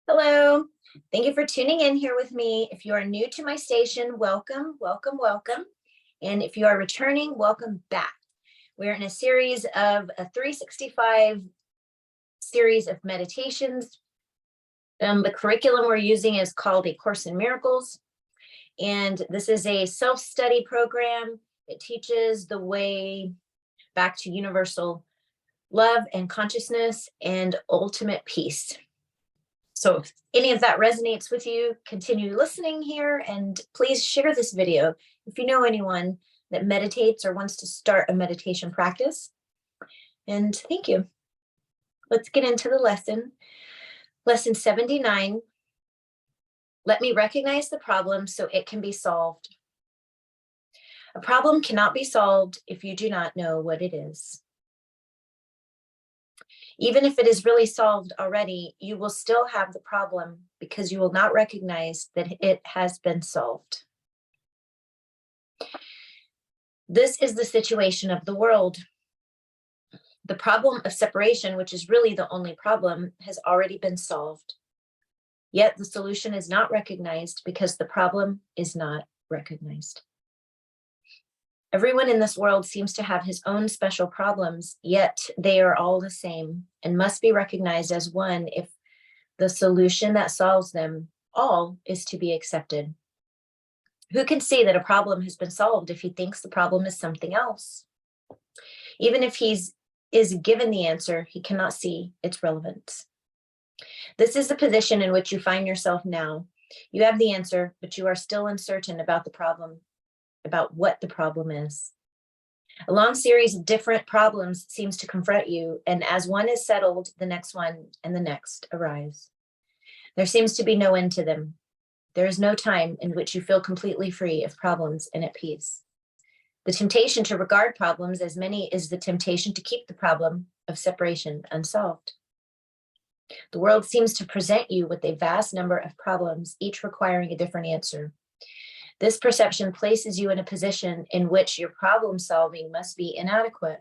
Hello, thank you for tuning in here with me. If you are new to my station, welcome, welcome, welcome. And if you are returning, welcome back. We're in a series of a 365 series of meditations. The curriculum we're using is called A Course in Miracles. And this is a self-study program. It teaches the way back to universal love and consciousness and ultimate peace. So if any of that resonates with you, continue listening here, and please share this video if you know anyone that meditates or wants to start a meditation practice. And thank you. Let's get into the lesson. Lesson 79. Let me recognize the problem so it can be solved. A problem cannot be solved if you do not know what it is. Even if it is really solved already, you will still have the problem because you will not recognize that it has been solved. This is the situation of the world. The problem of separation, which is really the only problem, has already been solved. Yet the solution is not recognized because the problem is not recognized. Everyone in this world seems to have his own special problems, yet they are all the same and must be recognized as one if the solution that solves them all is to be accepted. Who can see that a problem has been solved if he thinks the problem is something else? Even if he is given the answer, he cannot see its relevance. This is the position in which you find yourself now. You have the answer, but you are still uncertain about the problem. About what the problem is. A long series of different problems seems to confront you, and as one is settled, the next one and the next arise. There seems to be no end to them. There is no time in which you feel completely free of problems and at peace. The temptation to regard problems as many is the temptation to keep the problem of separation unsolved. The world seems to present you with a vast number of problems, each requiring a different answer. This perception places you in a position in which your problem solving must be inadequate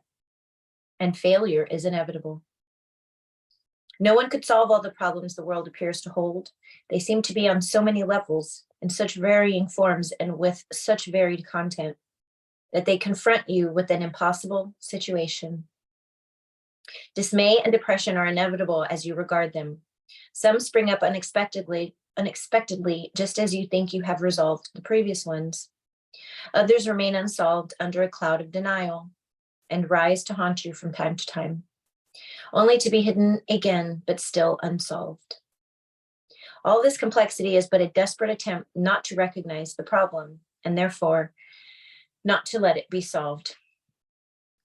and failure is inevitable. No one could solve all the problems the world appears to hold. They seem to be on so many levels, in such varying forms, and with such varied content that they confront you with an impossible situation. Dismay and depression are inevitable as you regard them. Some spring up unexpectedly, just as you think you have resolved the previous ones. Others remain unsolved under a cloud of denial and rise to haunt you from time to time, only to be hidden again, but still unsolved. All this complexity is but a desperate attempt not to recognize the problem and therefore not to let it be solved.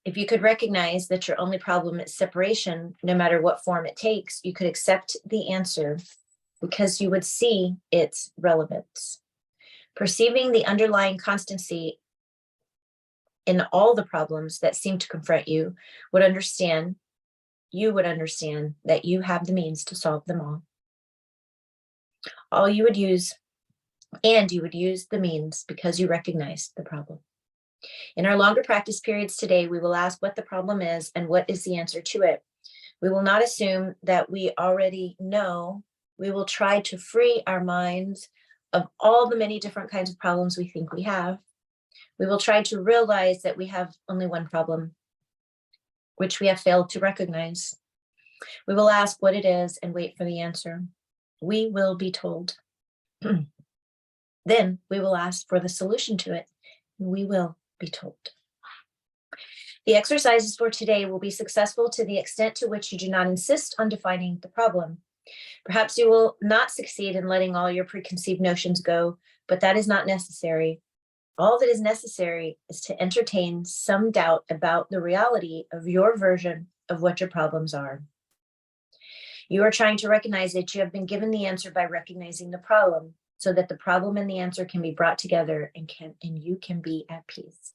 If you could recognize that your only problem is separation, no matter what form it takes, you could accept the answer because you would see its relevance. Perceiving the underlying constancy in all the problems that seem to confront you would understand that you have the means to solve them all. You would use the means because you recognize the problem. In our longer practice periods today, we will ask what the problem is and what is the answer to it. We will not assume that we already know. We will try to free our minds of all the many different kinds of problems we think we have. We will try to realize that we have only one problem, which we have failed to recognize. We will ask what it is and wait for the answer. We will be told. Then we will ask for the solution to it. We will be told. The exercises for today will be successful to the extent to which you do not insist on defining the problem. Perhaps you will not succeed in letting all your preconceived notions go, but that is not necessary. All that is necessary is to entertain some doubt about the reality of your version of what your problems are. You are trying to recognize that you have been given the answer by recognizing the problem, so that the problem and the answer can be brought together and you can be at peace.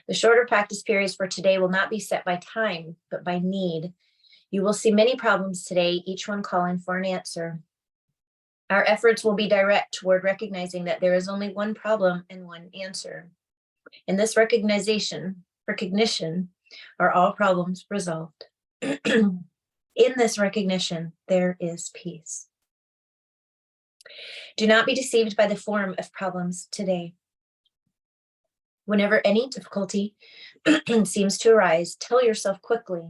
The shorter practice periods for today will not be set by time, but by need. You will see many problems today, each one calling for an answer. Our efforts will be direct toward recognizing that there is only one problem and one answer. In this recognition, are all problems resolved. In this recognition, there is peace. Do not be deceived by the form of problems today. Whenever any difficulty seems to arise, tell yourself quickly,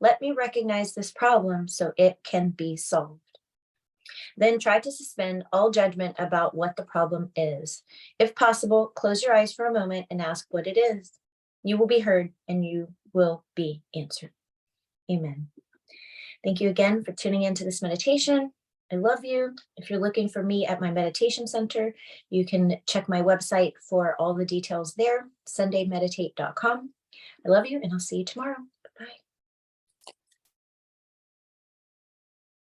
let me recognize this problem so it can be solved. Then try to suspend all judgment about what the problem is. If possible, close your eyes for a moment and ask what it is. You will be heard and you will be answered. Amen. Thank you again for tuning into this meditation. I love you. If you're looking for me at my meditation center, you can check my website for all the details there, sundaymeditate.com. I love you and I'll see you tomorrow.